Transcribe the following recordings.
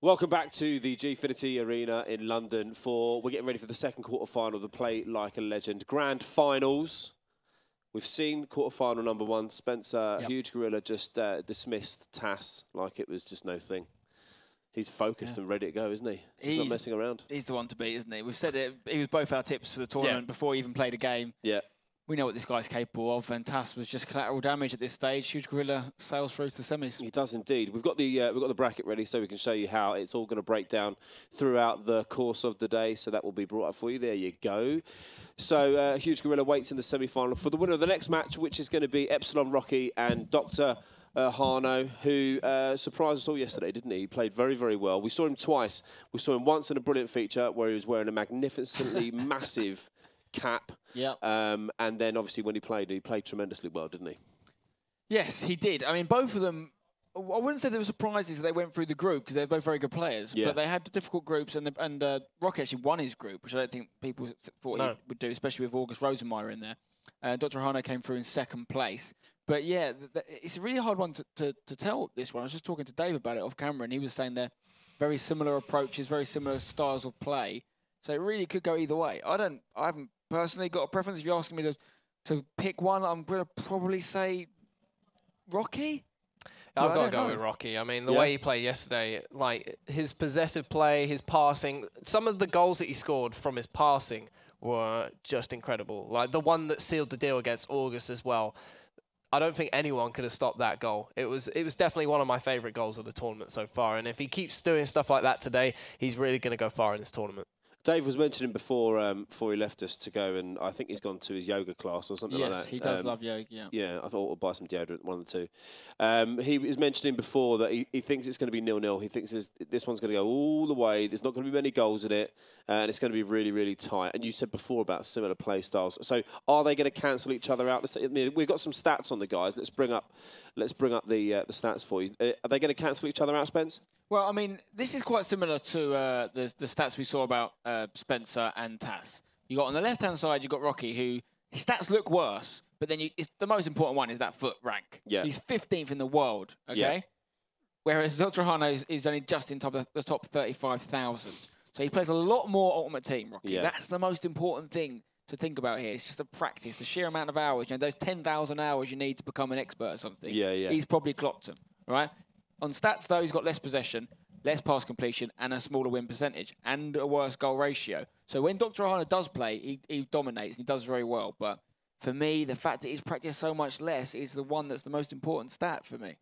Welcome back to the Gfinity Arena in London. We're getting ready for the second quarterfinal of the Play Like a Legend Grand Finals. We've seen quarterfinal number 1. Spencer, Huge Gorilla, just dismissed TAS like it was just no thing. He's focused and ready to go, isn't he? He's not messing around. He's the one to beat, isn't he? We've said it. He was both our tips for the tournament before he even played a game. Yeah. We know what this guy's capable of, and TAS was just collateral damage at this stage. Huge Gorilla sails through to the semis. He does indeed. We've got the bracket ready, so we can show you how it's all going to break down throughout the course of the day. So that will be brought up for you. There you go. So Huge Gorilla waits in the semi-final for the winner of the next match, which is going to be Epsilon Rocky and Drerhano, who surprised us all yesterday, didn't he? He played very, very well. We saw him twice. We saw him once in a brilliant feature where he was wearing a magnificently massive cap. Yeah. And then obviously when he played tremendously well, didn't he? Yes, he did. I mean, both of them, I wouldn't say there were surprises that they went through the group because they're both very good players. Yeah. But they had the difficult groups, and Rocky actually won his group, which I don't think people thought he would do, especially with August Rosenmeyer in there. Drerhano came through in second place. But yeah, it's a really hard one to tell, this one. I was just talking to Dave about it off camera, and he was saying they're very similar approaches, very similar styles of play. So it really could go either way. I haven't personally got a preference. If you're asking me to pick one, I'm going to probably say Rocky. I've got to go with Rocky. I mean, the way he played yesterday, like his possessive play, his passing, some of the goals that he scored from his passing were just incredible. Like the one that sealed the deal against August as well. I don't think anyone could have stopped that goal. It was definitely one of my favourite goals of the tournament so far. And if he keeps doing stuff like that today, he's really going to go far in this tournament. Dave was mentioning before he left us to go, and I think he's gone to his yoga class or something like that. Yes, he does love yoga, Yeah, I thought we'll buy some deodorant, one of the two. He was mentioning before that he thinks it's going to be 0-0. He thinks this one's going to go all the way. There's not going to be many goals in it, and it's going to be really, really tight. And you said before about similar play styles. So are they going to cancel each other out? We've got some stats on the guys. Let's bring up the stats for you. Are they going to cancel each other out, Spence? Well, I mean, this is quite similar to the stats we saw about Spencer and TAS. You got on the left-hand side, you got Rocky, who his stats look worse, but then the most important one is that foot rank. Yeah. He's 15th in the world, okay? Yeah. Whereas Drerhano is only just in the top 35,000. So he plays a lot more Ultimate Team, Rocky. Yeah. That's the most important thing to think about here. It's just the practice, the sheer amount of hours. You know, those 10,000 hours you need to become an expert or something. Yeah, yeah. He's probably clocked them, right? On stats, though, he's got less possession, less pass completion, and a smaller win percentage, and a worse goal ratio. So when Drerhano does play, he dominates, and he does very well. But for me, the fact that he's practiced so much less is the one that's the most important stat for me.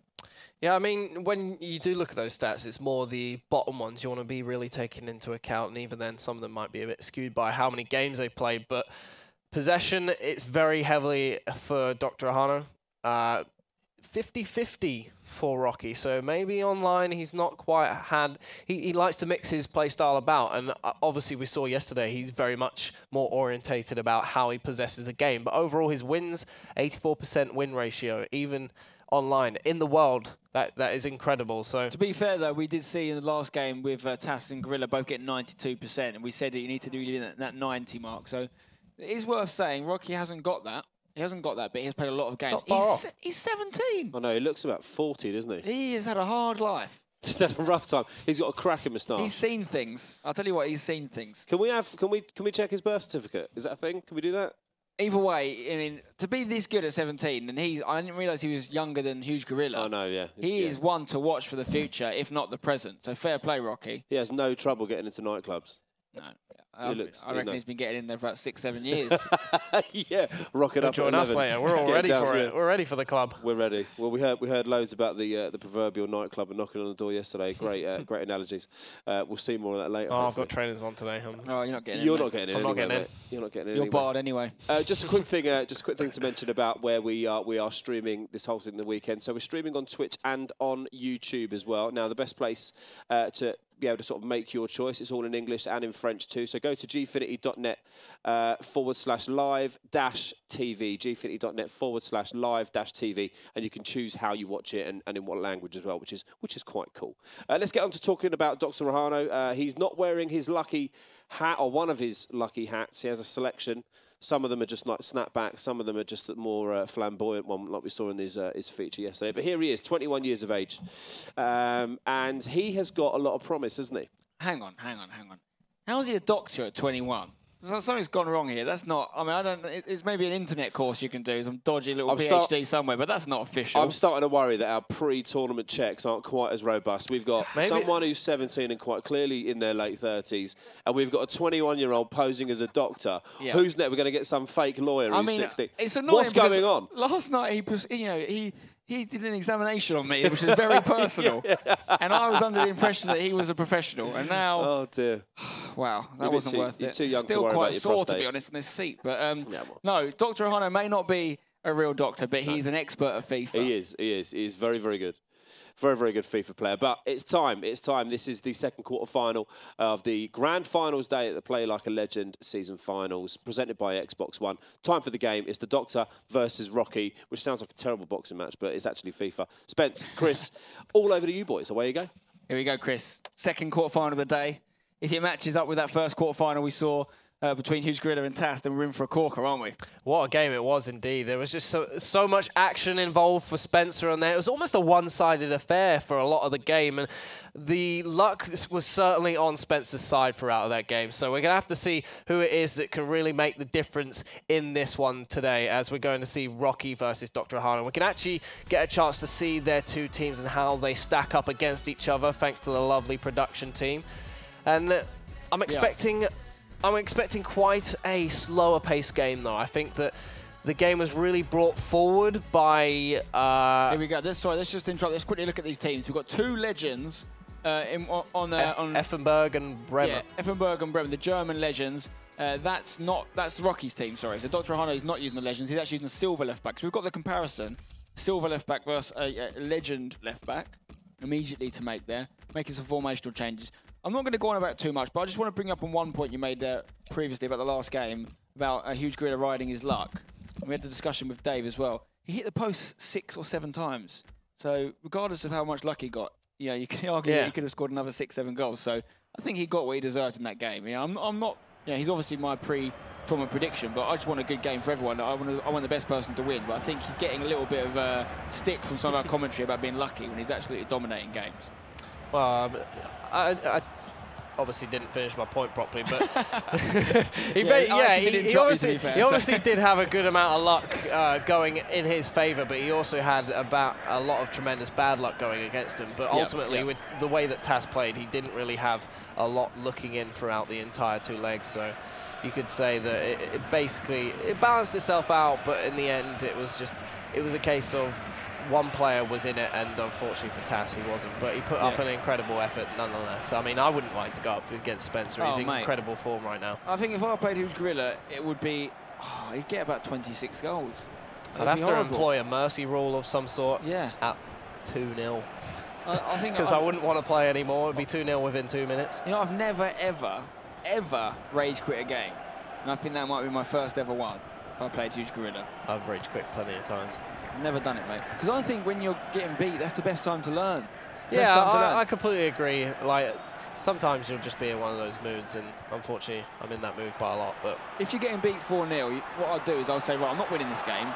Yeah, I mean, when you do look at those stats, it's more the bottom ones you want to be really taking into account, and even then, some of them might be a bit skewed by how many games they've played. But possession, it's very heavily for Drerhano. 50-50 for Rocky, so maybe online he's not quite had... He likes to mix his play style about, and obviously we saw yesterday he's very much more orientated about how he possesses the game, but overall his wins, 84% win ratio, even online. In the world, that is incredible. So to be fair, though, we did see in the last game with TAS and Gorilla both getting 92%, and we said that you need to do that 90 mark, so it is worth saying Rocky hasn't got that. He hasn't got that, but he has played a lot of games. He's 17. I know, he looks about 40, doesn't he? He has had a hard life. He's had a rough time. He's got a cracking moustache. He's seen things. I'll tell you what, he's seen things. Can we check his birth certificate? Is that a thing? Can we do that? Either way, I mean, to be this good at 17, and I didn't realise he was younger than Huge Gorilla. Oh, no, yeah. He is one to watch for the future, if not the present. So fair play, Rocky. He has no trouble getting into nightclubs. No. I reckon he's been getting in there for about 6-7 years. Yeah, rocking up. Join us later. We're all ready for it. We're ready for the club. We're ready. Well, we heard loads about the proverbial nightclub and knocking on the door yesterday. Great analogies. We'll see more of that later. Oh, I've got trainers on today. Oh, you're not getting in. You're not getting in. I'm not getting in. You're not getting in. You're barred anyway. Just a quick thing. To mention about where we are streaming this whole thing the weekend. So we're streaming on Twitch and on YouTube as well. Now the best place to be able to sort of make your choice. It's all in English and in French too. So go to gfinity.net /live-TV, gfinity.net /live-TV, and you can choose how you watch it and in what language as well, which is quite cool. Let's get on to talking about Drerhano. He's not wearing his lucky hat, or one of his lucky hats. He has a selection. Some of them are just like snapbacks. Some of them are just a more flamboyant one, like we saw in his feature yesterday. But here he is, 21 years of age. And he has got a lot of promise, hasn't he? Hang on. How is he a doctor at 21? Something's gone wrong here. That's not. I mean, I don't. It's maybe an internet course you can do, some dodgy little PhD somewhere, but that's not official. I'm starting to worry that our pre-tournament checks aren't quite as robust. We've got someone who's 17 and quite clearly in their late 30s, and we've got a 21-year-old posing as a doctor. Yeah. Who's next? We're going to get some fake lawyer who's 60. It's annoying. What's going on? Last night he did an examination on me, which is very personal, and I was under the impression that he was a professional, and now. Oh dear. Wow, that wasn't worth it. You're too young Still to worry quite about your sore, prostate. to be honest, in this seat. But no, Dr. Drerhano may not be a real doctor, but he's an expert at FIFA. He is. He is very, very good. Very, very good FIFA player. But it's time. It's time. This is the second quarter-final of the Grand Finals day at the Play Like a Legend season finals, presented by Xbox One. Time for the game. It's the Doctor versus Rocky, which sounds like a terrible boxing match, but it's actually FIFA. Spence, Chris, all over to you boys. Away you go. Here we go, Chris. Second quarter-final of the day. If it matches up with that first quarter-final we saw between Huge Gorilla and Tas, then we're in for a corker, aren't we? What a game it was indeed. There was just so much action involved for Spencer on there. It was almost a one-sided affair for a lot of the game, and the luck was certainly on Spencer's side throughout that game. So we're going to have to see who it is that can really make the difference in this one today, as we're going to see Rocky versus Dr. Drerhano. We can actually get a chance to see their two teams and how they stack up against each other, thanks to the lovely production team. And I'm expecting quite a slower paced game, though. I think that the game was really brought forward by... Here we go. Let's just interrupt. Let's quickly look at these teams. We've got two legends on Effenberg and Bremer. Yeah, Effenberg and Bremer, the German legends. That's Rocky's team, sorry. So Dr. Drerhano is not using the legends. He's actually using the silver left back. So we've got the comparison. Silver left back versus a legend left back immediately to make there, making some formational changes. I'm not going to go on about it too much, but I just want to bring up on one point you made previously about the last game, about a Huge Gorilla riding his luck. And we had the discussion with Dave as well. He hit the post 6 or 7 times. So regardless of how much luck he got, you can argue that he could have scored another 6-7 goals. So I think he got what he deserved in that game. I'm not. He's obviously my pre-tournament prediction, but I just want a good game for everyone. I want the best person to win. But I think he's getting a little bit of stick from some of our commentary about being lucky when he's absolutely dominating games. Well, I obviously didn't finish my point properly, but he obviously did have a good amount of luck going in his favour, but he also had a lot of tremendous bad luck going against him. But ultimately, with the way that Tas played, he didn't really have a lot looking in throughout the entire 2 legs. So you could say that it basically balanced itself out, but in the end, it was a case of one player was in it, and unfortunately for Tas, he wasn't. But he put up an incredible effort nonetheless. I mean, I wouldn't like to go up against Spencer. He's in incredible form right now. I think if I played Huge Gorilla, it would be... he'd get about 26 goals. I'd have to employ a mercy rule of some sort at 2-0. I think... Because I wouldn't want to play anymore. It'd be 2-0 within 2 minutes. I've never, ever rage quit a game. And I think that might be my first ever one if I played Huge Gorilla. I've rage quit plenty of times. Never done it, mate. Because I think when you're getting beat, that's the best time to learn. I completely agree. Like, sometimes you'll just be in one of those moods, and unfortunately, I'm in that mood quite a lot. But if you're getting beat 4-0, what I'll do is I'll say, right, I'm not winning this game.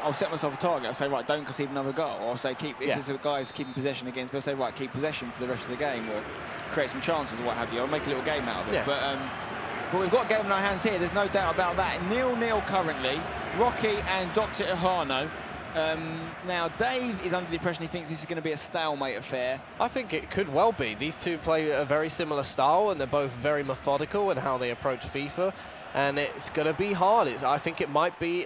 I'll set myself a target. I'll say, right, don't concede another goal. Or I'll say, if there's a guy who's keeping possession against me, I'll say, right, keep possession for the rest of the game, or create some chances or what have you. I'll make a little game out of it. But we've got a game in our hands here. There's no doubt about that. 0-0 currently. Rocky and Dr. Drerhano. Now, Dave is under the impression he thinks this is going to be a stalemate affair. I think it could well be. These two play a very similar style, and they're both very methodical in how they approach FIFA, and it's going to be hard. I think it might be...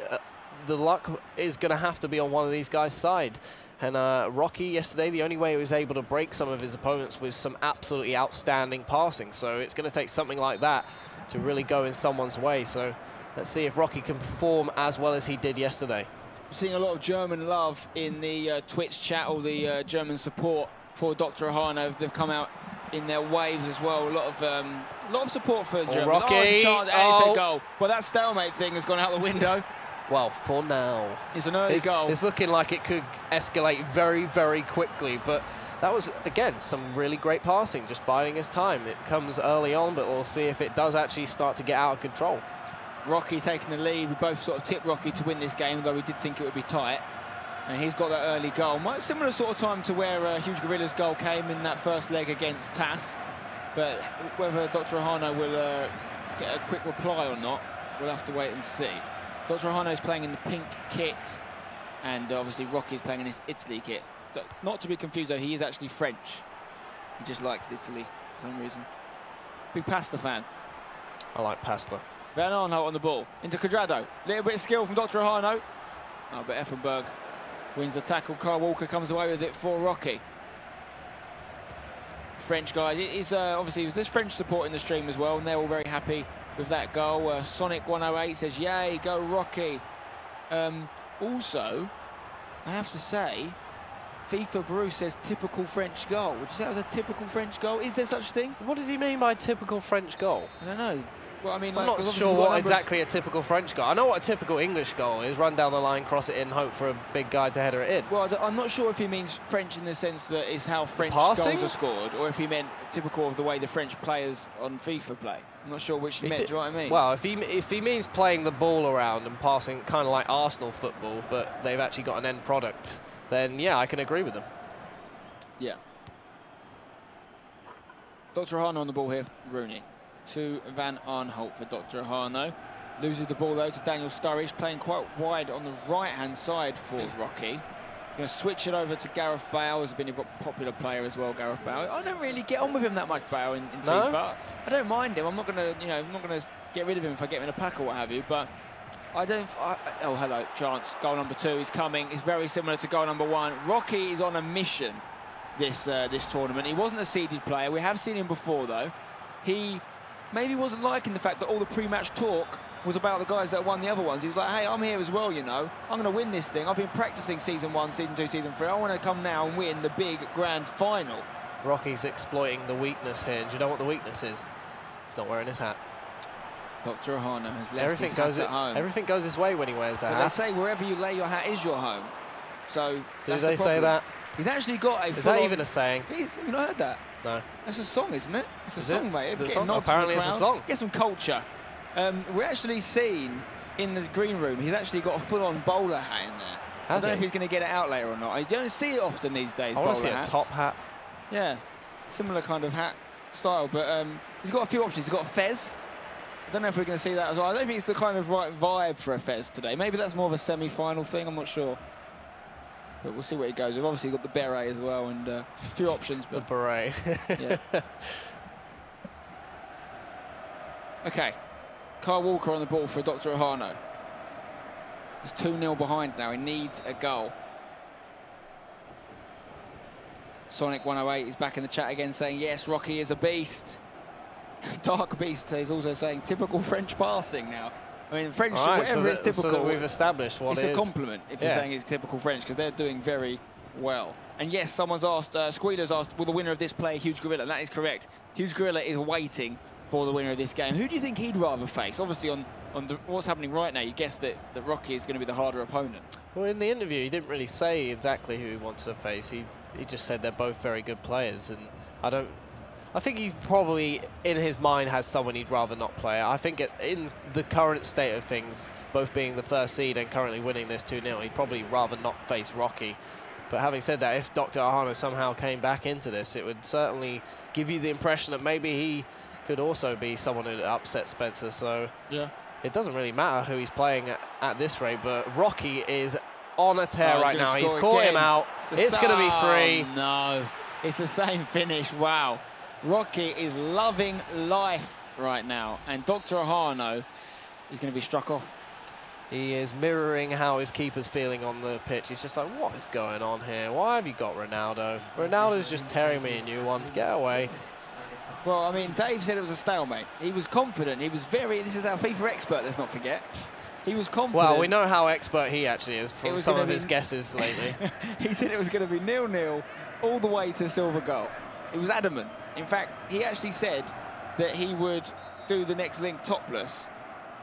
the luck is going to have to be on one of these guys' side. And Rocky yesterday, the only way he was able to break some of his opponents was some absolutely outstanding passing. So it's going to take something like that to really go in someone's way. So let's see if Rocky can perform as well as he did yesterday. We're seeing a lot of German love in the Twitch chat, or the German support for Dr. Drerhano. They've come out in their waves as well. A lot of support for Germany. Rocky. It's a chance, and it's a goal. Well, that stalemate thing has gone out the window. Well, for now. It's an early goal. It's looking like it could escalate very, very quickly, but that was, again, some really great passing, just biding his time. It comes early on, but we'll see if it does actually start to get out of control. Rocky taking the lead. We both sort of tipped Rocky to win this game, though we did think it would be tight. And he's got that early goal. Similar sort of time to where Huge Gorilla's goal came in that first leg against TAS. But whether Drerhano will get a quick reply or not, we'll have to wait and see. Drerhano is playing in the pink kit, and obviously Rocky is playing in his Italy kit. Not to be confused, though, he is actually French. He just likes Italy for some reason. Big pasta fan. I like pasta. Van Arnholt on the ball. Into Quadrado. Little bit of skill from Drerhano. Oh, but Effenberg wins the tackle. Kyle Walker comes away with it for Rocky. French guys. Obviously, there's French support in the stream as well, and they're all very happy with that goal. Sonic108 says, yay, go Rocky. Also, I have to say, FIFA Bruce says typical French goal. Would you say that was a typical French goal? Is there such a thing? What does he mean by typical French goal? I don't know. Well, I mean, I'm not sure what exactly a typical French goal. I know what a typical English goal is: run down the line, cross it in, hope for a big guy to header it in. Well, I'm not sure if he means French in the sense that it's how French goals are scored, or if he meant typical of the way the French players on FIFA play. I'm not sure which he meant. Do you know what I mean? Well, if he means playing the ball around and passing, kind of like Arsenal football, but they've actually got an end product, then yeah, I can agree with them. Yeah. Drerhano on the ball here, Rooney. To Van Arnholt for Drerhano. Loses the ball though to Daniel Sturridge, playing quite wide on the right-hand side for Rocky. Going to switch it over to Gareth Bale, who's been a popular player as well, Gareth Bale. I don't really get on with him that much, Bale, in FIFA. I don't mind him. I'm not going to, I'm not going to get rid of him if I get him in a pack or what have you, but I don't... oh, hello, chance. Goal number 2 is coming. It's very similar to goal number 1. Rocky is on a mission this tournament. He wasn't a seeded player. We have seen him before, though. He maybe wasn't liking the fact that all the pre-match talk was about the guys that won the other ones. He was like, hey, I'm here as well, you know. I'm going to win this thing. I've been practicing season 1, season 2, season 3. I want to come now and win the big grand final. Rocky's exploiting the weakness here. And do you know what the weakness is? He's not wearing his hat. Drerhano has left his hat at home. Everything goes his way when he wears that hat. They say wherever you lay your hat is your home. So do they say that? He's actually got a... Is that even a saying? You've not heard that? No. That's a song, isn't it? It's a song, mate. It's a song? Apparently it's a song. Get some culture. We're actually seen in the green room, he's actually got a full-on bowler hat in there. I don't know if he's going to get it out later or not. You don't see it often these days, I want to see a top hat. Yeah, similar kind of hat style, but he's got a few options. He's got a fez. I don't know if we're going to see that as well. I don't think it's the kind of right vibe for a fez today. Maybe that's more of a semi-final thing, I'm not sure. But we'll see where he goes. We've obviously got the beret as well and a few options. But the beret. Yeah. Okay. Kyle Walker on the ball for Drerhano. He's 2-0 behind now. He needs a goal. Sonic108 is back in the chat again saying, yes, Rocky is a beast. Dark Beast is also saying typical French passing now. I mean, French, right, whatever is typical. So we've established what it is. It's a compliment if you're saying it's typical French, because they're doing very well. And yes, someone's asked, Squealer's asked, will the winner of this play Huge Gorilla? That is correct. Huge Gorilla is waiting for the winner of this game. Who do you think he'd rather face? Obviously, on what's happening right now, you guessed that Rocky is going to be the harder opponent. Well, in the interview, he didn't really say exactly who he wanted to face. He just said they're both very good players, and I think he's probably, in his mind, has someone he'd rather not play. I think in the current state of things, both being the first seed and currently winning this 2-0, he'd probably rather not face Rocky. But having said that, if Drerhano somehow came back into this, it would certainly give you the impression that maybe he could also be someone who upset Spencer. So yeah, it doesn't really matter who he's playing at this rate, but Rocky is on a tear right now. He's caught him out. It's going to be free. Oh, no, it's the same finish. Wow. Rocky is loving life right now, and Drerhano is going to be struck off. He is mirroring how his keeper's feeling on the pitch. He's just like, what is going on here? Why have you got Ronaldo? Ronaldo's just tearing me a new one. Get away. Well, I mean, Dave said it was a stalemate. He was confident. He was this is our FIFA expert, let's not forget. He was confident. Well, we know how expert he actually is from some of his guesses lately. He said it was going to be 0-0 all the way to silver goal. He was adamant. In fact, he actually said that he would do the next link topless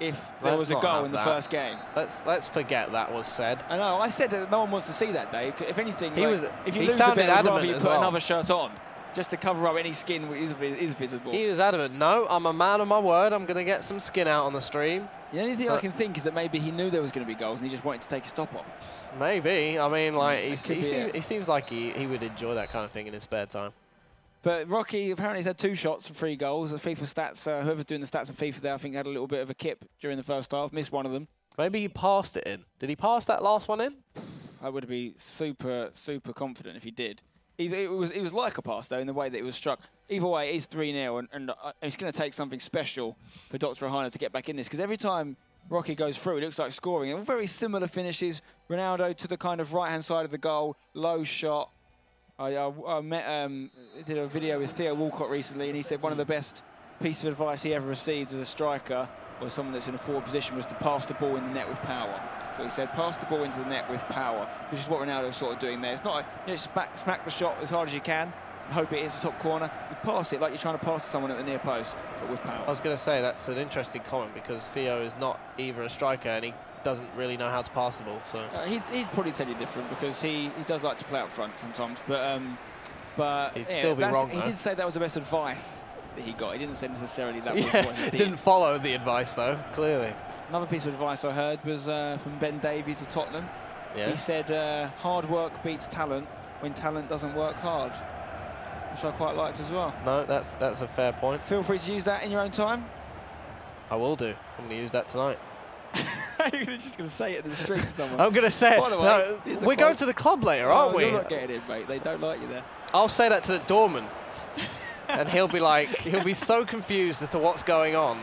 if there was a goal in the first game. Let's forget that was said. I know. I said that no one wants to see that, Dave. If anything, if you lose a bit, I'd rather you put another shirt on. just to cover up any skin is visible. He was adamant, no, I'm a man of my word, I'm going to get some skin out on the stream. The only thing I can think is that maybe he knew there was going to be goals and he just wanted to take a stop off. Maybe. I mean, like, he seems like he would enjoy that kind of thing in his spare time. But Rocky apparently has had 2 shots for 3 goals. The FIFA stats, whoever's doing the stats of FIFA there, I think had a little bit of a kip during the first half. Missed one of them. Maybe he passed it in. Did he pass that last one in? I would be super confident if he did. It was like a pass, though, in the way that it was struck. Either way, it is 3-0, and it's going to take something special for Drerhano to get back in this, because every time Rocky goes through, it looks like scoring. And very similar finishes. Ronaldo to the kind of right-hand side of the goal, low shot. I did a video with Theo Walcott recently, and he said one of the best pieces of advice he ever received as a striker, or someone that's in a forward position, was to pass the ball in the net with power. So he said, pass the ball into the net with power, which is what Ronaldo's sort of doing there. It's not smack the shot as hard as you can, and hope it hits the top corner. You pass it like you're trying to pass to someone at the near post, but with power. I was going to say, that's an interesting comment, because Theo is not either a striker, and he doesn't really know how to pass the ball. So he'd probably tell you different, because he does like to play up front sometimes. But he'd still be wrong. He did say that was the best advice that he got. He didn't say necessarily that was what he did. Didn't follow the advice though, clearly. Another piece of advice I heard was from Ben Davies of Tottenham. Yeah. He said, hard work beats talent when talent doesn't work hard, which I quite liked as well. No, that's a fair point. Feel free to use that in your own time. I will do. I'm going to use that tonight. You're just going to say it in the street to someone. I'm going to say By the way, no, we're going to the club later, aren't we? You're not getting in, mate. They don't like you there. I'll say that to the doorman. And he'll be so confused as to what's going on.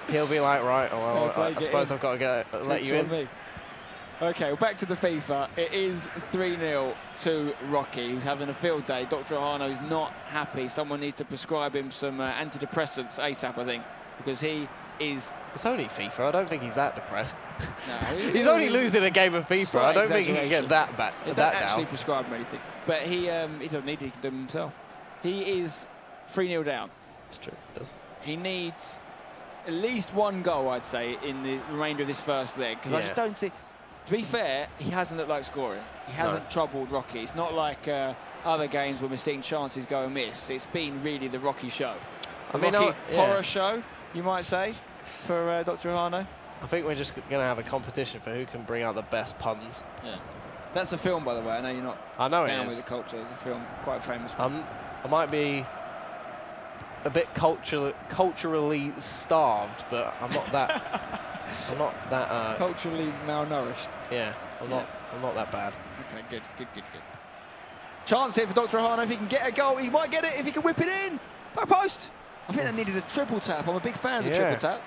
He'll be like, right, well, I suppose I've got to let you in. Okay, well, back to the FIFA. It is 3-0 to Rocky, who's having a field day. Drerhano is not happy. Someone needs to prescribe him some antidepressants ASAP, I think, because he is... It's only FIFA. I don't think he's that depressed. No, he's only losing a game of FIFA. I don't think he can get that bad. They don't actually prescribe him anything. But he doesn't need to. He can do it himself. He is 3-0 down. It's true. It does. He needs at least 1 goal, I'd say, in the remainder of this first leg, because I just don't see... To be fair, he hasn't looked like scoring. He hasn't troubled Rocky. It's not like other games when we're seeing chances go amiss. It's been really the Rocky show. Rocky horror show, you might say, for Drerhano. I think we're just going to have a competition for who can bring out the best puns. Yeah. That's a film, by the way. I know you're not down with the culture. It's a film, quite a famous one. I might be a bit culturally starved, but I'm not that... I'm not that... culturally malnourished. Yeah, I'm not that bad. Okay, good. Chance here for Drerhano. If he can get a goal, he might get it if he can whip it in. Back post. I think they needed a triple tap. I'm a big fan of the triple tap.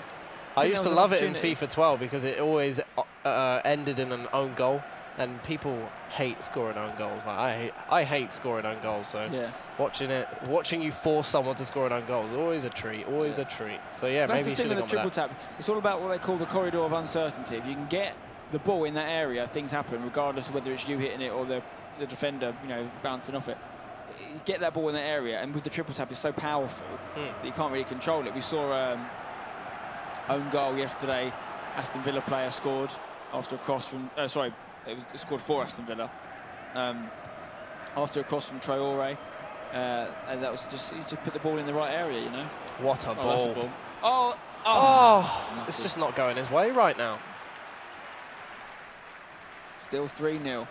I used to love it in FIFA 12 because it always ended in an own goal, and people hate scoring own goals. Like I hate scoring own goals. So watching you force someone to score an own goal is always a treat. Always a treat. So yeah, that's maybe the thing with the triple tap. It's all about what they call the corridor of uncertainty. If you can get the ball in that area, things happen, regardless of whether it's you hitting it or the defender, bouncing off it. You get that ball in that area, and with the triple tap, it's so powerful that you can't really control it. We saw own goal yesterday. Aston Villa player scored after a cross from it scored for Aston Villa after a cross from Traore, and that was he just put the ball in the right area, What a ball! That's a ball. Oh! It's just not going his way right now. Still 3-0.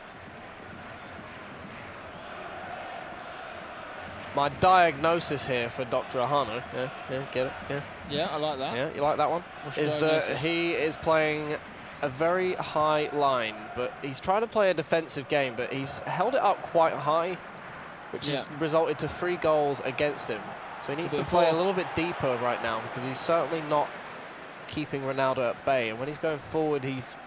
My diagnosis here for Drerhano, get it, Yeah, I like that. Yeah, you like that one? Is that he is playing a very high line, but he's trying to play a defensive game, but he's held it up quite high, which has resulted to 3 goals against him. So he needs to play a little bit deeper right now, because he's certainly not keeping Ronaldo at bay. And when he's going forward, he's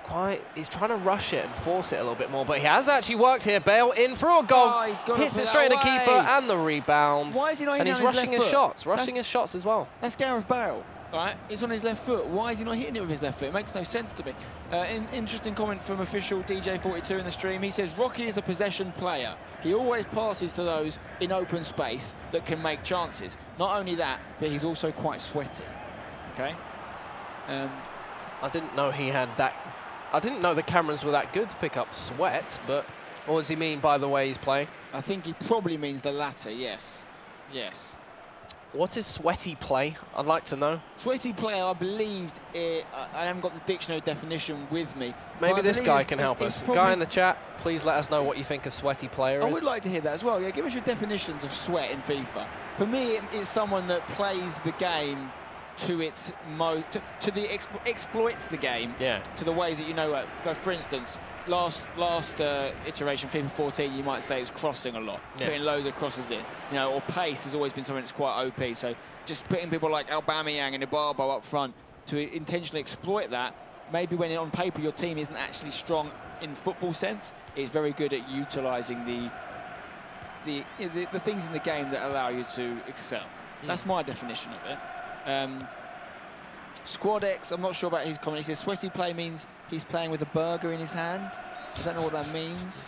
trying to rush it and force it a little bit more, but he has actually worked here. Bale in for a goal, hits it straight at the keeper and the rebound. Why is he not hitting his rushing his shots, rushing his shots as well. That's Gareth Bale, right? He's on his left foot. Why is he not hitting it with his left foot? It makes no sense to me. Interesting comment from official DJ42 in the stream. He says Rocky is a possession player. He always passes to those in open space that can make chances. Not only that, but he's also quite sweaty. Okay. I didn't know he had that. I didn't know the cameras were that good to pick up sweat, but Or does he mean by the way he's playing? I think he probably means the latter, yes. Yes. What is sweaty play? I'd like to know. Sweaty play, I believed, I haven't got the dictionary definition with me. Maybe this guy can help us. Guy in the chat, please let us know what you think a sweaty player is. I would like to hear that as well. Yeah, give us your definitions of sweat in FIFA. For me, it's someone that plays the game to its exploits the game to the ways that you know. For instance, last iteration FIFA 14, you might say it's crossing a lot, putting loads of crosses in. You know, or pace has always been something that's quite OP. So just putting people like Aubameyang and Ibarbo up front to intentionally exploit that. Maybe when on paper your team isn't actually strong in football sense, it's very good at utilising the things in the game that allow you to excel. That's my definition of it. Squad X, I'm not sure about his comment. He says sweaty play means he's playing with a burger in his hand. I don't know what that means.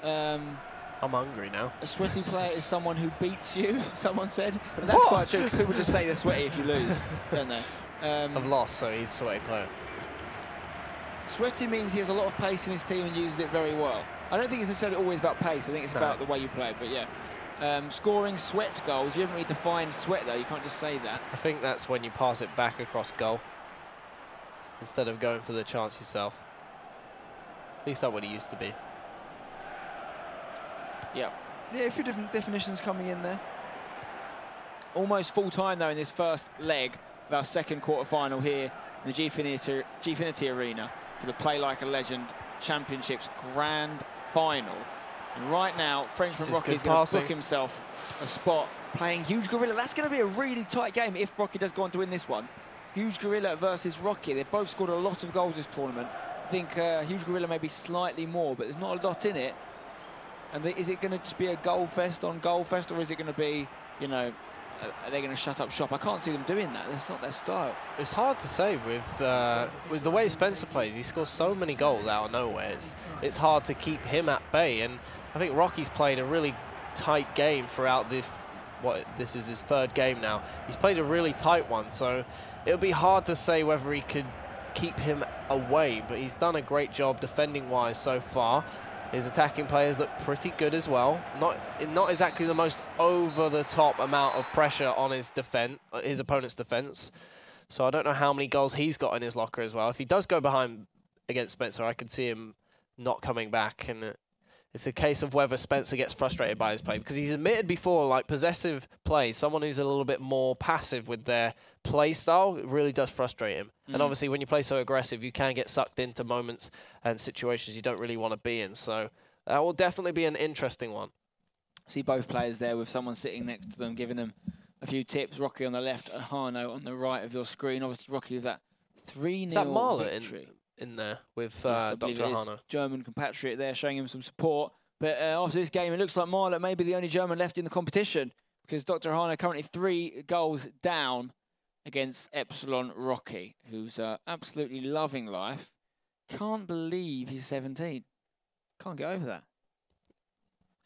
I'm hungry now. A sweaty player is someone who beats you, someone said. And that's quite true, because people just say they're sweaty if you lose, don't they? I've lost, so he's a sweaty player. Sweaty means he has a lot of pace in his team and uses it very well. I don't think it's necessarily always about pace. I think it's about the way you play, but yeah. Scoring sweat goals, you haven't really defined sweat though, you can't just say that. I think that's when you pass it back across goal instead of going for the chance yourself. At least that's what it used to be. Yeah, a few different definitions coming in there. Almost full time though in this first leg of our second quarter-final here in the Gfinity Arena for the Play Like a Legend Championships Grand Final. And right now, Frenchman Rocky is going to book himself a spot playing Huge Gorilla. That's going to be a really tight game if Rocky does go on to win this one. Huge Gorilla versus Rocky. They've both scored a lot of goals this tournament. I think Huge Gorilla maybe slightly more, but there's not a lot in it. And is it going to just be a goal fest on goal fest, or is it going to be, you know, are they going to shut up shop? I can't see them doing that. That's not their style. It's hard to say with the way Spencer plays. He scores so many goals out of nowhere. It's hard to keep him at bay. And I think Rocky's played a really tight game throughout this is his third game now. He's played a really tight one, so it'll be hard to say whether he could keep him away. But he's done a great job defending-wise so far. His attacking players look pretty good as well. Not exactly the most over-the-top amount of pressure on his opponent's defense. So I don't know how many goals he's got in his locker as well. If he does go behind against Spencer, I could see him not coming back. And it's a case of whether Spencer gets frustrated by his play, because he's admitted before, like, possessive play, someone who's a little bit more passive with their play style, it really does frustrate him. And obviously when you play so aggressive, you can get sucked into moments and situations you don't really want to be in. So that will definitely be an interesting one. See both players there with someone sitting next to them, giving them a few tips. Rocky on the left, Drerhano on the right of your screen. Obviously Rocky with that 3-0 victory. In there with Dr. Drerhano. German compatriot there showing him some support. But after this game, it looks like Marlott may be the only German left in the competition, because Dr. Drerhano currently 3 goals down against Epsilon Rocky, who's absolutely loving life. Can't believe he's 17. Can't get over that.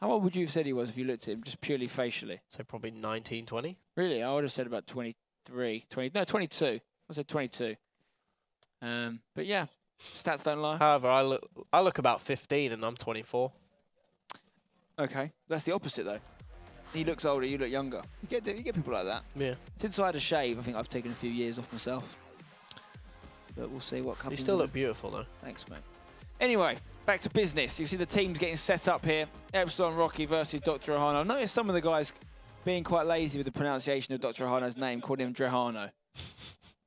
How old would you have said he was if you looked at him, just purely facially? So probably 19, 20. Really? I would have said about 23, 20, no, 22. I said 22. But yeah, stats don't lie. However, I look about 15 and I'm 24. Okay, that's the opposite though. He looks older, you look younger. You get people like that. Yeah. Since I had a shave, I think I've taken a few years off myself. But we'll see what comes. You still look beautiful though. Thanks, mate. Anyway, back to business. You see the teams getting set up here. Epsilon Rocky versus Dr. Drerhano. I've noticed some of the guys being quite lazy with the pronunciation of Dr. Drerhano's name, calling him Drerhano.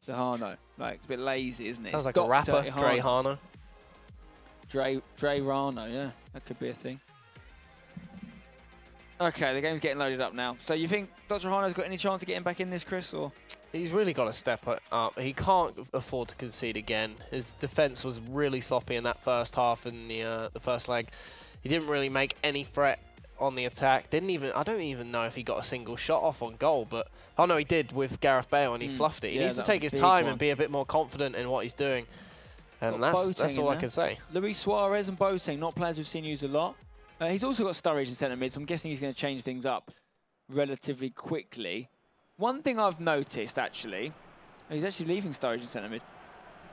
Drerhano. Like, it's a bit lazy, isn't it? Sounds like a rapper, Drerhano. Drerhano, yeah. That could be a thing. Okay, the game's getting loaded up now. So you think Dr. Drerhano's got any chance of getting back in this, Chris? Or he's really got to step up. He can't afford to concede again. His defence was really sloppy in that first half in the first leg. He didn't really make any threat on the attack. I don't even know if he got a single shot off on goal, but oh no, he did with Gareth Bale and he fluffed it. He needs to take his time and be a bit more confident in what he's doing. And that's all I can say. Luis Suarez and Boateng, not players we've seen used a lot. He's also got Sturridge in centre mid, so I'm guessing he's going to change things up relatively quickly. One thing I've noticed, actually, he's actually leaving Sturridge in centre mid,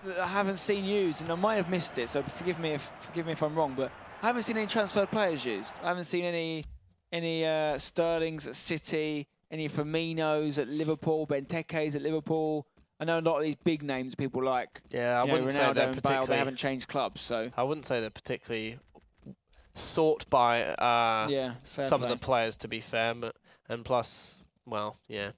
that I haven't seen used, and I might have missed it, so forgive me if I'm wrong, but I I haven't seen any transferred players used. I haven't seen any Sterlings at City, any Firminos at Liverpool, Benteke's at Liverpool. I know a lot of these big names people like. Yeah, I wouldn't say Ronaldo they're and particularly. Bale, they haven't changed clubs, so. I wouldn't say they're particularly sought by some of the players, to be fair. And plus, well, yeah,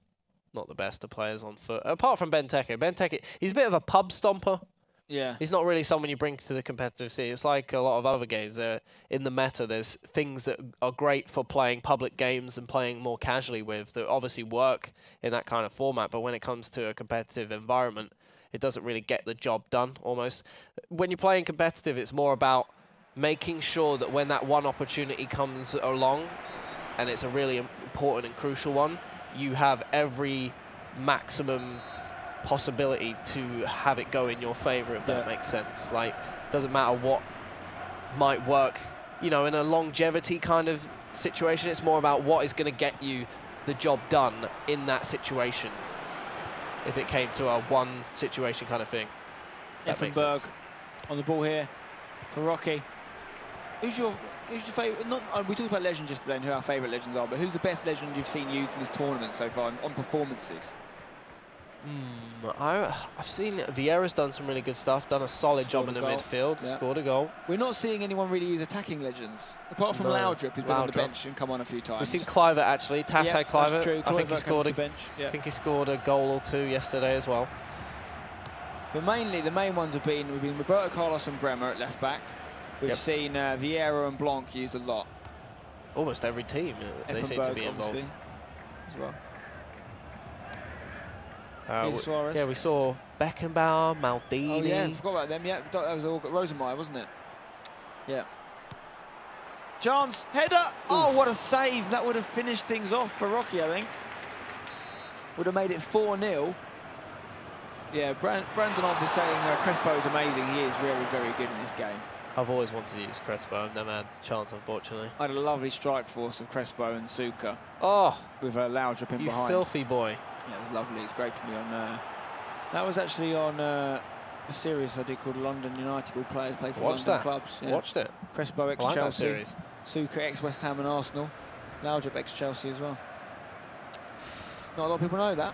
not the best of players on foot. Apart from Benteke. Benteke, he's a bit of a pub stomper. Yeah. He's not really someone you bring to the competitive scene. It's like a lot of other games. In the meta, there's things that are great for playing public games and playing more casually with that obviously work in that kind of format. But when it comes to a competitive environment, it doesn't really get the job done, almost. When you're playing competitive, it's more about making sure that when that one opportunity comes along, and it's a really important and crucial one, you have every maximum possibility to have it go in your favor, if that makes sense. Like, doesn't matter what might work, you know, in a longevity kind of situation. It's more about what is going to get you the job done in that situation, if it came to a one situation kind of thing. Effenberg on the ball here for Rocky. Who's your favourite? We talked about legends yesterday and who our favourite legends are, but who's the best legend you've seen used in this tournament so far on performances? I've seen Vieira's done some really good stuff, done a solid job in the midfield, scored a goal. We're not seeing anyone really use attacking legends, apart from Laudrup, who's been on the bench and come on a few times. We've seen Kluivert, actually. Tass had Kluivert. That's true. I think he scored I think he scored a goal or two yesterday as well. But mainly, the main ones we've been Roberto Carlos and Bremer at left back. We've seen Vieira and Blanc used a lot. Almost every team, they seem to be involved. As well. Yeah, we saw Beckenbauer, Maldini. Oh yeah, I forgot about them. Yeah, that was all Rosenmeyer, wasn't it? Yeah. Chance, header. Oh, what a save! That would have finished things off for Rocky, I think. Would have made it 4-0. Yeah, Brandon off is saying Crespo is amazing. He is really very good in this game. I've always wanted to use Crespo. I've never had the chance, unfortunately. I had a lovely strike force of Crespo and Suka. Oh, with a Laudrup in behind. You filthy boy. Yeah, it was lovely. It's great for me on. That was actually on a series I did called London United. All players play for London clubs. Yeah. Watched it. Crespo ex Chelsea. Suka ex West Ham and Arsenal. Laudrup ex Chelsea as well. Not a lot of people know that.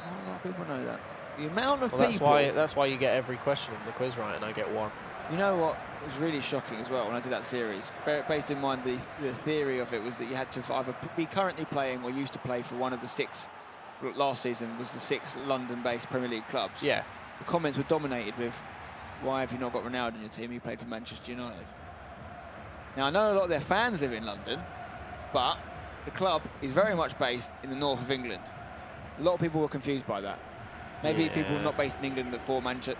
Not a lot of people know that. The amount of people. That's why you get every question on the quiz right, and I get one. You know what was really shocking as well when I did that series? Based in mind, the theory of it was that you had to either be currently playing or used to play for one of the 6. Last season was the 6 London-based Premier League clubs. Yeah. The comments were dominated with, "Why have you not got Ronaldo in your team? He played for Manchester United." Now I know a lot of their fans live in London, but the club is very much based in the north of England. A lot of people were confused by that. Maybe people not based in England that thought Manchester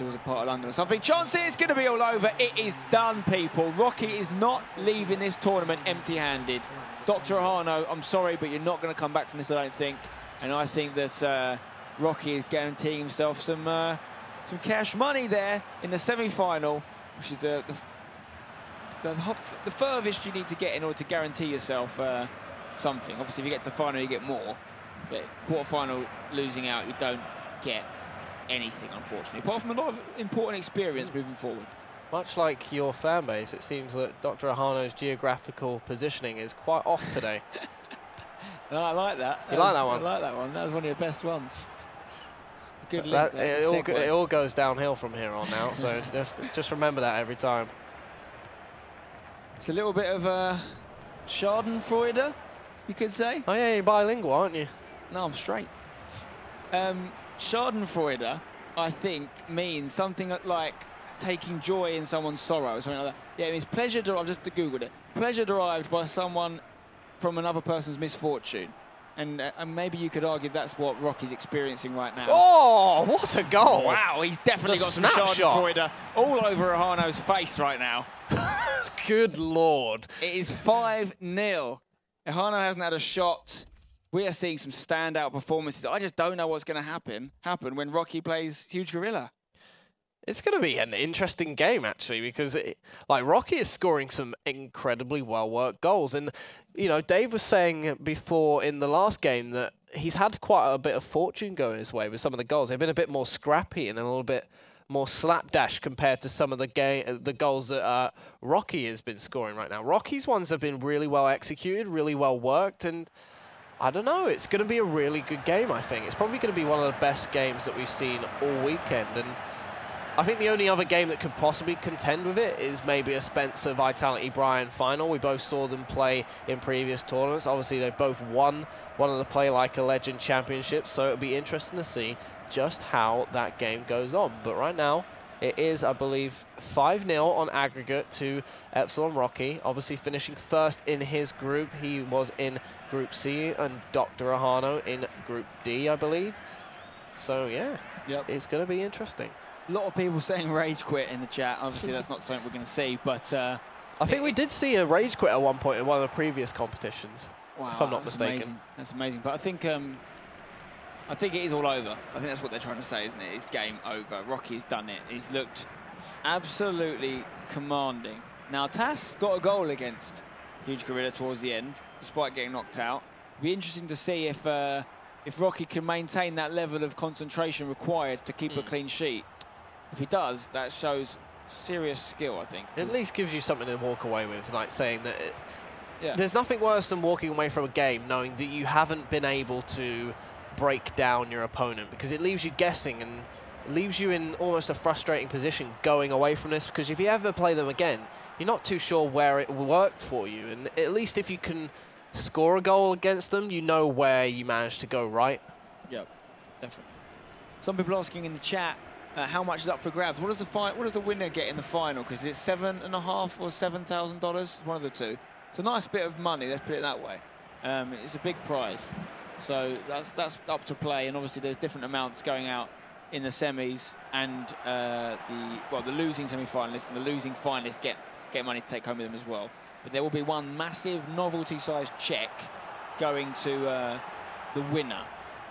was a part of London or something. Chance it's going to be all over. It is done, people. Rocky is not leaving this tournament empty-handed. Dr. Drerhano, I'm sorry, but you're not going to come back from this, I don't think. And I think that Rocky is guaranteeing himself some cash money there in the semi-final, which is the furthest you need to get in order to guarantee yourself something. Obviously, if you get to the final, you get more. But quarter-final, losing out, you don't get anything, unfortunately, apart from a lot of important experience moving forward. Much like your fan base, it seems that Dr. Drerhano's geographical positioning is quite off today. No, I like that. You like that one? I like that one. That was one of your best ones. Good link. It all goes downhill from here on now, so just remember that every time. It's a little bit of a Schadenfreude, you could say. Oh yeah, you're bilingual, aren't you? No, I'm straight. Schadenfreude, I think, means something like taking joy in someone's sorrow, or something like that. Yeah, it means pleasure. I've just googled it. Pleasure derived by someone from another person's misfortune, and maybe you could argue that's what Rocky's experiencing right now. Oh, what a goal! Wow, he's definitely got some Schadenfreude all over Drerhano's face right now. Good Lord! It is 5-0. Drerhano hasn't had a shot. We are seeing some standout performances. I just don't know what's going to happen when Rocky plays Huge Gorilla. It's going to be an interesting game, actually, because Rocky is scoring some incredibly well-worked goals. And, you know, Dave was saying before in the last game that he's had quite a bit of fortune going his way with some of the goals. They've been a bit more scrappy and a little bit more slapdash compared to some of the goals that Rocky has been scoring right now. Rocky's ones have been really well executed, really well worked, and I don't know, it's going to be a really good game, I think. It's probably going to be one of the best games that we've seen all weekend, and I think the only other game that could possibly contend with it is maybe a Spencer Vitality Brian final. We both saw them play in previous tournaments. Obviously, they've both won one of the Play Like a Legend championships, so it'll be interesting to see just how that game goes on. But right now, it is, I believe, 5-0 on aggregate to Epsilon Rocky, obviously finishing first in his group. He was in Group C, and Drerhano in Group D, I believe. So, yeah, it's going to be interesting. A lot of people saying rage quit in the chat. Obviously, that's not something we're going to see, but... I think we did see a rage quit at one point in one of the previous competitions, wow, if I'm not mistaken. Amazing. That's amazing. But I think it is all over. I think that's what they're trying to say, isn't it? It's game over. Rocky's done it. He's looked absolutely commanding. Now, Tass got a goal against Huge Gorilla towards the end, despite getting knocked out. It'll be interesting to see if Rocky can maintain that level of concentration required to keep a clean sheet. If he does, that shows serious skill, I think. It at least gives you something to walk away with, like saying that there's nothing worse than walking away from a game knowing that you haven't been able to break down your opponent, because it leaves you guessing and leaves you in almost a frustrating position going away from this, because if you ever play them again, you're not too sure where it worked for you, and at least if you can score a goal against them, you know where you managed to go right. Yep, definitely. Some people asking in the chat, how much is up for grabs? What does the winner get in the final? Because it's $7,500 or $7,000, one of the two. It's a nice bit of money, let's put it that way. It's a big prize. So that's up to play, and obviously there's different amounts going out in the semis, and the losing semi-finalists and the losing finalists get money to take home with them as well. But there will be one massive novelty-sized check going to the winner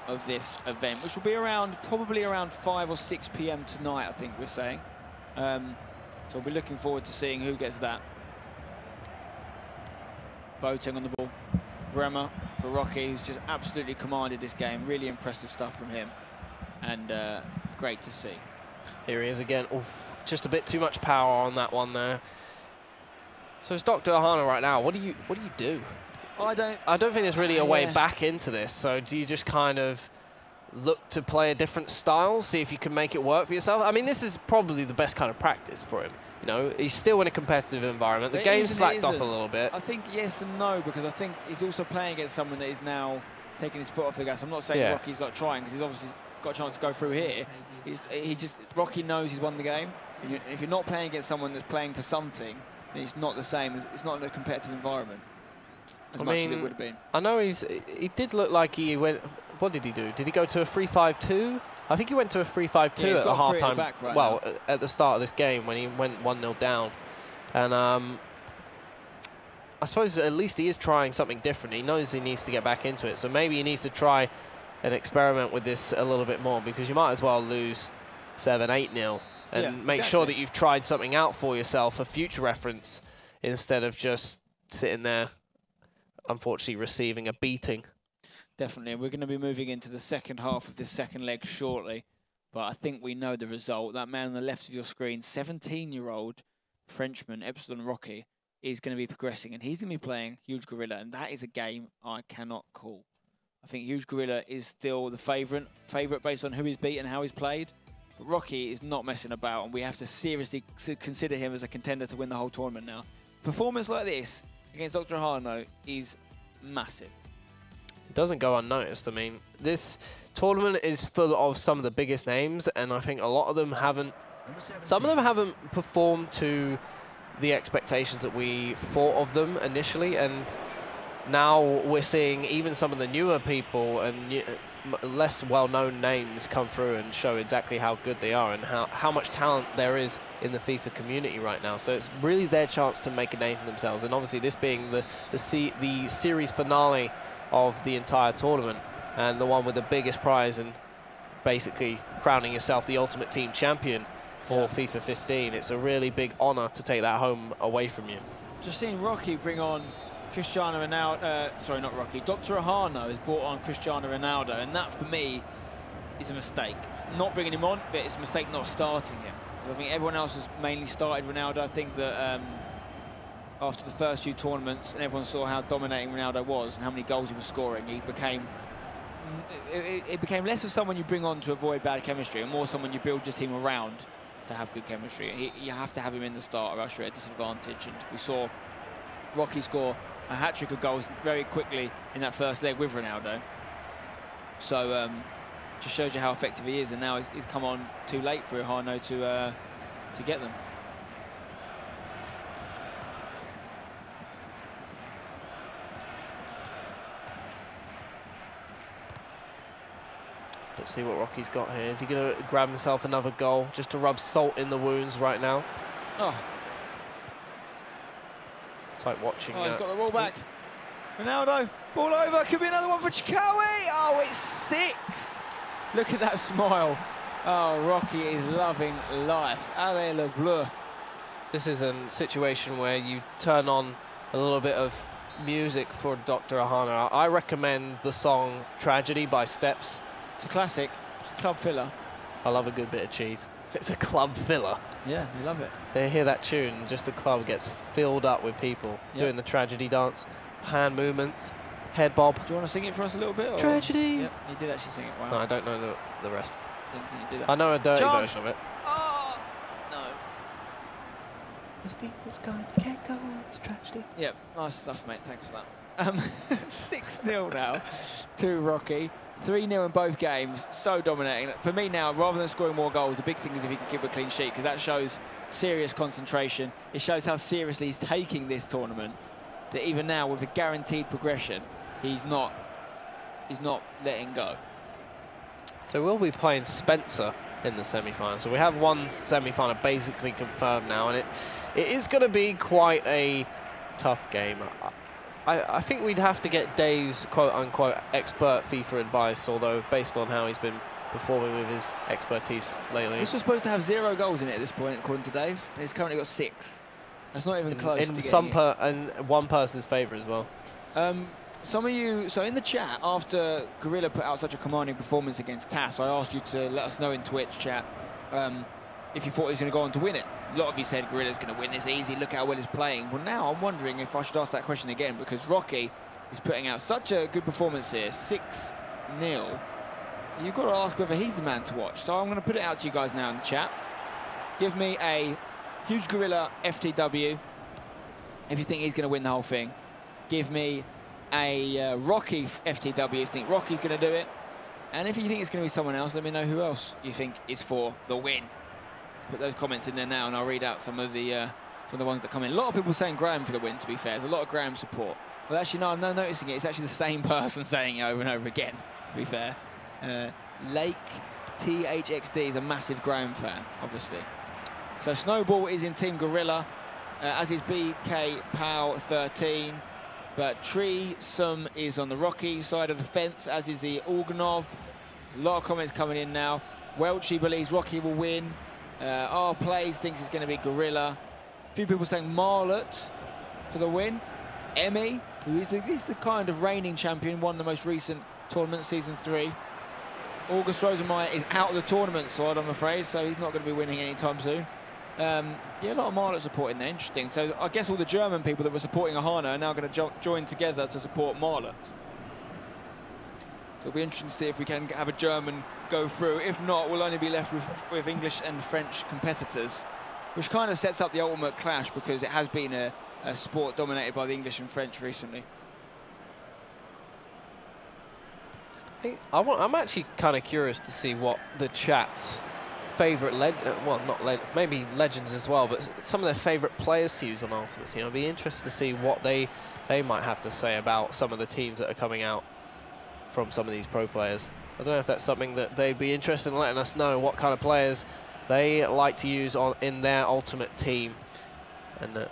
of this event, which will be probably around 5 or 6 p.m. tonight, I think we're saying. So we'll be looking forward to seeing who gets that. Boateng on the ball. Bremer for Rocky, who's just absolutely commanded this game. Really impressive stuff from him, and great to see. Here he is again. Oof, just a bit too much power on that one there. So it's Dr. Drerhano right now. What do you do? I don't think there's really a way back into this. So do you just kind of look to play a different style, see if you can make it work for yourself? I mean, this is probably the best kind of practice for him. You know, he's still in a competitive environment. The game's slacked off a little bit. I think yes and no, because I think he's also playing against someone that is now taking his foot off the gas. I'm not saying Rocky's not trying, because he's obviously got a chance to go through here. Rocky knows he's won the game. If you're not playing against someone that's playing for something, then it's not the same. It's not in a competitive environment as much as it would have been. I know he did look like he went. What did he do? Did he go to a 3-5-2? I think he went to a 3-5-2 at the half-time. At the start of this game when he went 1-0 down. And I suppose at least he is trying something different. He knows he needs to get back into it. So maybe he needs to try and experiment with this a little bit more, because you might as well lose 7-8-0 and make sure that you've tried something out for yourself for future reference, instead of just sitting there, unfortunately, receiving a beating. Definitely, we're going to be moving into the second half of this second leg shortly, but I think we know the result. That man on the left of your screen, 17-year-old Frenchman, Epsilon Rocky, is going to be progressing, and he's going to be playing Huge Gorilla, and that is a game I cannot call. I think Huge Gorilla is still the favourite based on who he's beat and how he's played, but Rocky is not messing about, and we have to seriously consider him as a contender to win the whole tournament now. Performance like this against Dr. Drerhano is massive. It doesn't go unnoticed. I mean, this tournament is full of some of the biggest names, and I think a lot of them haven't. Some of them haven't performed to the expectations that we thought of them initially, and now we're seeing even some of the newer people and less well-known names come through and show exactly how good they are and how much talent there is in the FIFA community right now. So it's really their chance to make a name for themselves, and obviously this being the series finale of the entire tournament, and the one with the biggest prize, and basically crowning yourself the Ultimate Team champion for FIFA 15. It's a really big honor to take that home away from you. Just seeing Rocky bring on Cristiano Ronaldo, sorry, not Rocky, Dr. Drerhano has brought on Cristiano Ronaldo, and that for me is a mistake. not bringing him on, but it's a mistake not starting him. I think everyone else has mainly started Ronaldo. I think that after the first few tournaments, and everyone saw how dominating Ronaldo was and how many goals he was scoring, it became less of someone you bring on to avoid bad chemistry and more someone you build your team around to have good chemistry. You have to have him in the start or else you're at a disadvantage. And we saw Rocky score a hat-trick of goals very quickly in that first leg with Ronaldo. So just shows you how effective he is, and now he's come on too late for Drerhano to get them. Let's see what Rocky's got here. Is he going to grab himself another goal just to rub salt in the wounds right now? Oh. It's like watching... Oh, he's got the ball back. Ronaldo, ball over. Could be another one for Chikawi. Oh, it's 6. Look at that smile. Oh, Rocky is loving life. Allez le bleu. This is a situation where you turn on a little bit of music for Dr. Drerhano. I recommend the song Tragedy by Steps. It's a classic. It's a club filler. I love a good bit of cheese. It's a club filler. Yeah, you love it. They hear that tune, and just the club gets filled up with people doing the tragedy dance, hand movements, head bob. Do you want to sing it for us a little bit? Or? Tragedy. Yep, you did actually sing it. Wow. No, I don't know the rest. Didn't think you did that. I know a dirty Chance. version of it. Oh, no. It's gone, can't go, it's tragedy. Yep, nice stuff, mate. Thanks for that. 6-0 now to Rocky. 3-0 in both games, so dominating. For me now, rather than scoring more goals, the big thing is if he can keep a clean sheet, because that shows serious concentration. It shows how seriously he's taking this tournament, that even now, with a guaranteed progression, he's not letting go. So we'll be playing Spencer in the semi-final. So we have one semi-final basically confirmed now, and it is going to be quite a tough game. I think we'd have to get Dave's quote-unquote expert FIFA advice, although based on how he's been performing with his expertise lately. This was supposed to have 0 goals in it at this point, according to Dave. He's currently got 6. That's not even close in to some getting and one person's favour as well. Some of you, so in the chat, after Gorilla put out such a commanding performance against TAS, I asked you to let us know in Twitch chat if you thought he was going to go on to win it. A lot of you said Gorilla's going to win this easy, look how well he's playing. Well, now I'm wondering if I should ask that question again, because Rocky is putting out such a good performance here, 6-0. You've got to ask whether he's the man to watch. So I'm going to put it out to you guys now in chat. Give me a huge Gorilla FTW if you think he's going to win the whole thing. Give me a Rocky FTW if you think Rocky's going to do it. And if you think it's going to be someone else, let me know who else you think is for the win. Put those comments in there now, and I'll read out some of the ones that come in. A lot of people saying Graham for the win, to be fair. There's a lot of Graham support. Well, actually, no, I'm not noticing it. It's actually the same person saying it over and over again, to be fair. Lake THXD is a massive Graham fan, obviously. So Snowball is in Team Gorilla, as is BK Pow 13. But Tree Sum is on the Rocky side of the fence, as is the Organov. There's a lot of comments coming in now. Welchie believes Rocky will win. R Plays thinks it's going to be Gorilla. A few people saying Marlott for the win. Emmy, who is the kind of reigning champion, won the most recent tournament, Season 3. August Rosenmeyer is out of the tournament side, I'm afraid, so he's not going to be winning anytime soon. Yeah, a lot of Marlott support in there, interesting. So I guess all the German people that were supporting Drerhano are now going to join together to support Marlott. So it'll be interesting to see if we can have a German go through. If not, we'll only be left with English and French competitors, which kind of sets up the ultimate clash, because it has been a sport dominated by the English and French recently. I'm actually kind of curious to see what the chat's favourite, maybe legends as well, but some of their favourite players to use on Ultimate Team. I'd be interested to see what they might have to say about some of the teams that are coming out from some of these pro players. I don't know if that's something that they'd be interested in letting us know, what kind of players they like to use in their Ultimate Team. And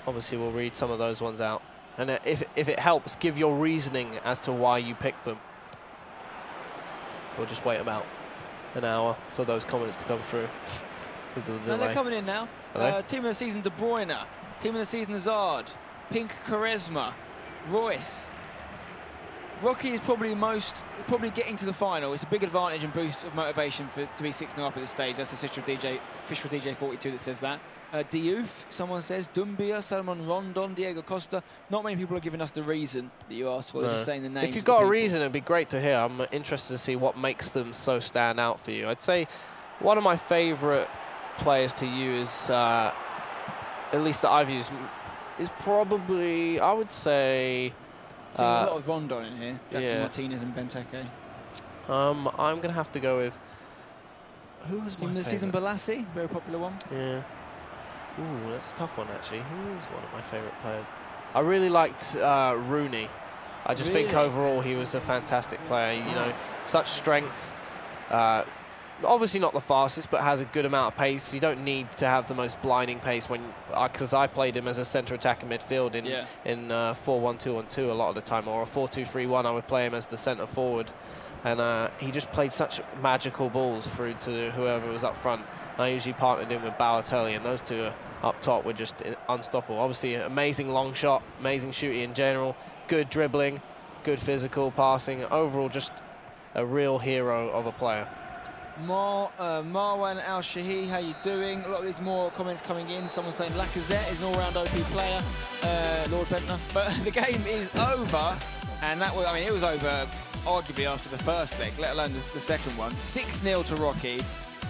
obviously we'll read some of those ones out. And if it helps, give your reasoning as to why you picked them. We'll just wait about an hour for those comments to come through. No, they're coming in now. Team of the season, De Bruyne. Team of the season, Hazard. Pink Charisma. Royce. Rocky is probably getting to the final. It's a big advantage and boost of motivation to be 6-0 up at this stage. That's the official DJ 42 that says that. Diouf, someone says, Dumbia, Salomon Rondon, Diego Costa. Not many people are giving us the reason that you asked for, just saying the names. If you've got a reason, it'd be great to hear. I'm interested to see what makes them so stand out for you. I'd say one of my favourite players to use, at least that I've used, is probably, I would say... a lot of Rondon in here. Jackson Martinez and Benteke. I'm going to have to go with... Who was my season Balassi, very popular one. Yeah. Ooh, that's a tough one, actually. Who is one of my favourite players? I really liked Rooney. I just think overall he was a fantastic player. You know, such strength. Obviously not the fastest, but has a good amount of pace. You don't need to have the most blinding pace when, because I played him as a centre attacker midfield in 4-1-2-1-2 a lot of the time, or a 4-2-3-1. I would play him as the centre forward, and he just played such magical balls through to whoever was up front. I usually partnered him with Balotelli, and those two up top were just unstoppable. Obviously, amazing long shot, amazing shooting in general, good dribbling, good physical passing. Overall, just a real hero of a player. Marwan Al-Shahi, how you doing? A lot of these more comments coming in. Someone saying Lacazette is an all-round OP player, Lord Bentner. But the game is over, and that was, I mean, it was over arguably after the first leg, let alone the second one. 6-0 to Rocky.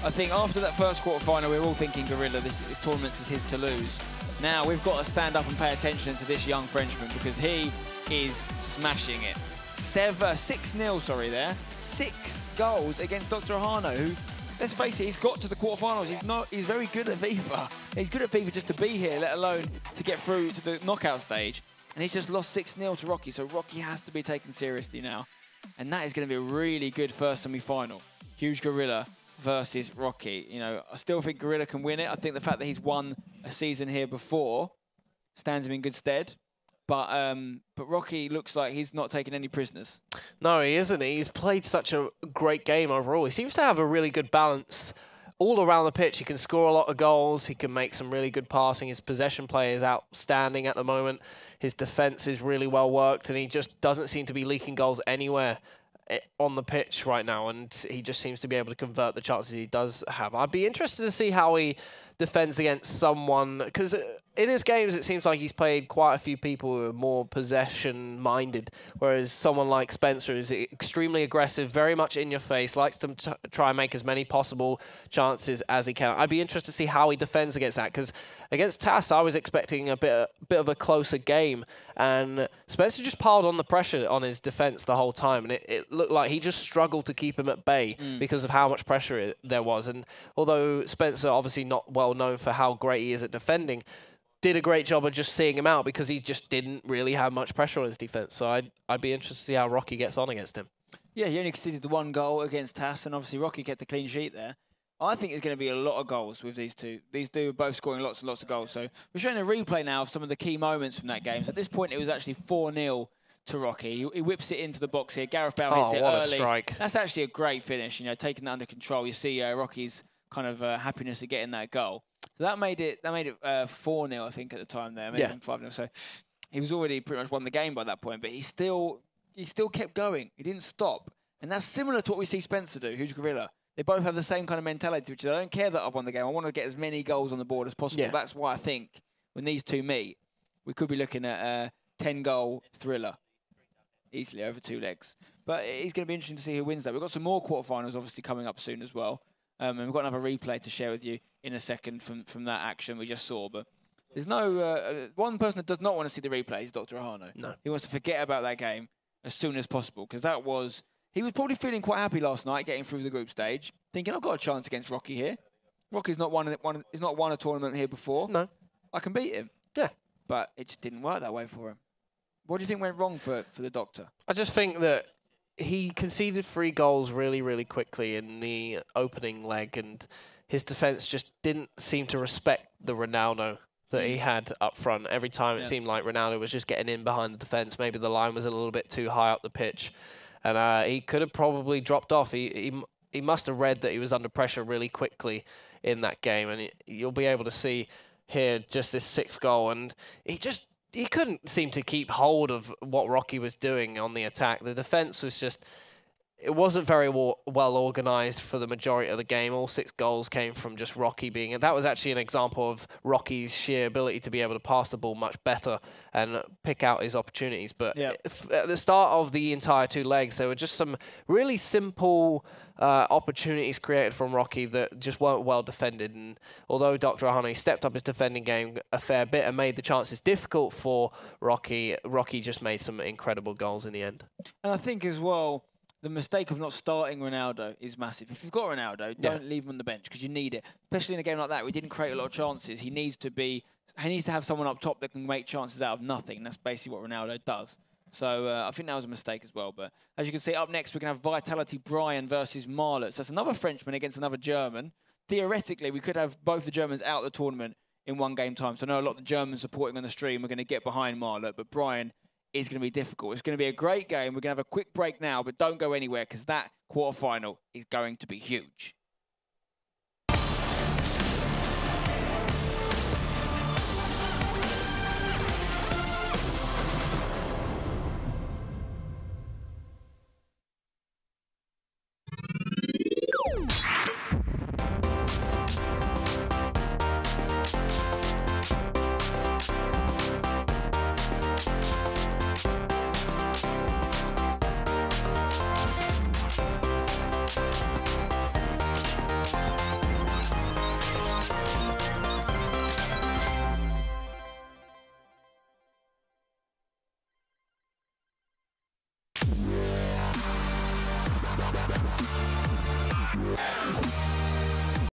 I think after that first quarter-final, we were all thinking, Gorilla, this tournament is his to lose. Now we've got to stand up and pay attention to this young Frenchman because he is smashing it. 6-0, sorry, there. 6 goals against Drerhano, who, let's face it, he's got to the quarterfinals. He's very good at FIFA. He's good at FIFA just to be here, let alone to get through to the knockout stage. And he's just lost 6-0 to Rocky, so Rocky has to be taken seriously now. And that is going to be a really good first semi-final. Huge Gorilla versus Rocky. You know, I still think Gorilla can win it. I think the fact that he's won a season here before stands him in good stead. But Rocky looks like he's not taking any prisoners. No, he isn't. He's played such a great game overall. He seems to have a really good balance all around the pitch. He can score a lot of goals. He can make some really good passing. His possession play is outstanding at the moment. His defence is really well worked, and he just doesn't seem to be leaking goals anywhere on the pitch right now, and he just seems to be able to convert the chances he does have. I'd be interested to see how he defends against someone, because in his games it seems like he's played quite a few people who are more possession-minded, whereas someone like Spencer is extremely aggressive, very much in your face, likes to try and make as many possible chances as he can. I'd be interested to see how he defends against that, because against Tass, I was expecting a bit of a closer game, and Spencer just piled on the pressure on his defence the whole time, and it looked like he just struggled to keep him at bay because of how much pressure there was. And although Spencer, obviously not well known for how great he is at defending, did a great job of just seeing him out because he just didn't really have much pressure on his defence. So I'd be interested to see how Rocky gets on against him. Yeah, he only conceded the 1 goal against Tass, and obviously Rocky kept a clean sheet there. I think there's going to be a lot of goals with these two. These two are both scoring lots and lots of goals. So we're showing a replay now of some of the key moments from that game. So at this point, it was actually 4-0 to Rocky. He whips it into the box here. Gareth Bale hits it early. What a strike. That's actually a great finish, you know, taking that under control. You see Rocky's kind of happiness at getting that goal. So that made it 4-0, I think, at the time there. Maybe 5-0. So he was already pretty much won the game by that point, but he still kept going. He didn't stop. And that's similar to what we see Spencer do, Huge Gorilla. They both have the same kind of mentality, which is I don't care that I've won the game. I want to get as many goals on the board as possible. Yeah. That's why I think when these two meet, we could be looking at a 10-goal thriller easily over 2 legs. But it's going to be interesting to see who wins that. We've got some more quarterfinals obviously coming up soon as well. And we've got another replay to share with you in a second from that action we just saw. But there's no... one person that does not want to see the replay is Drerhano. No. He wants to forget about that game as soon as possible, because that was... He was probably feeling quite happy last night, getting through the group stage, thinking, I've got a chance against Rocky here. Rocky's not won a tournament here before. No. I can beat him. Yeah. But it just didn't work that way for him. What do you think went wrong for the Doctor? I just think that he conceded 3 goals really, really quickly in the opening leg, and his defence just didn't seem to respect the Ronaldo that he had up front. Every time it seemed like Ronaldo was just getting in behind the defence. Maybe the line was a little bit too high up the pitch. And he could have probably dropped off. He must have read that he was under pressure really quickly in that game. And you'll be able to see here just this 6th goal. And he just he couldn't seem to keep hold of what Rocky was doing on the attack. The defense was just, it wasn't very well organized for the majority of the game. All 6 goals came from just Rocky being, and that was actually an example of Rocky's sheer ability to be able to pass the ball much better and pick out his opportunities. But at the start of the entire 2 legs, there were just some really simple opportunities created from Rocky that just weren't well defended. And although Drerhano stepped up his defending game a fair bit and made the chances difficult for Rocky, Rocky just made some incredible goals in the end. And I think as well, the mistake of not starting Ronaldo is massive. If you've got Ronaldo, don't leave him on the bench because you need it. Especially in a game like that, we didn't create a lot of chances. He needs to have someone up top that can make chances out of nothing. And that's basically what Ronaldo does. So I think that was a mistake as well. But as you can see, up next, we're going to have Vitality Brian versus Marlot. So that's another Frenchman against another German. Theoretically, we could have both the Germans out of the tournament in 1 game time. So I know a lot of the Germans supporting on the stream are going to get behind Marlot. But Brian is going to be difficult. It's going to be a great game. We're going to have a quick break now, but don't go anywhere because that quarterfinal is going to be huge.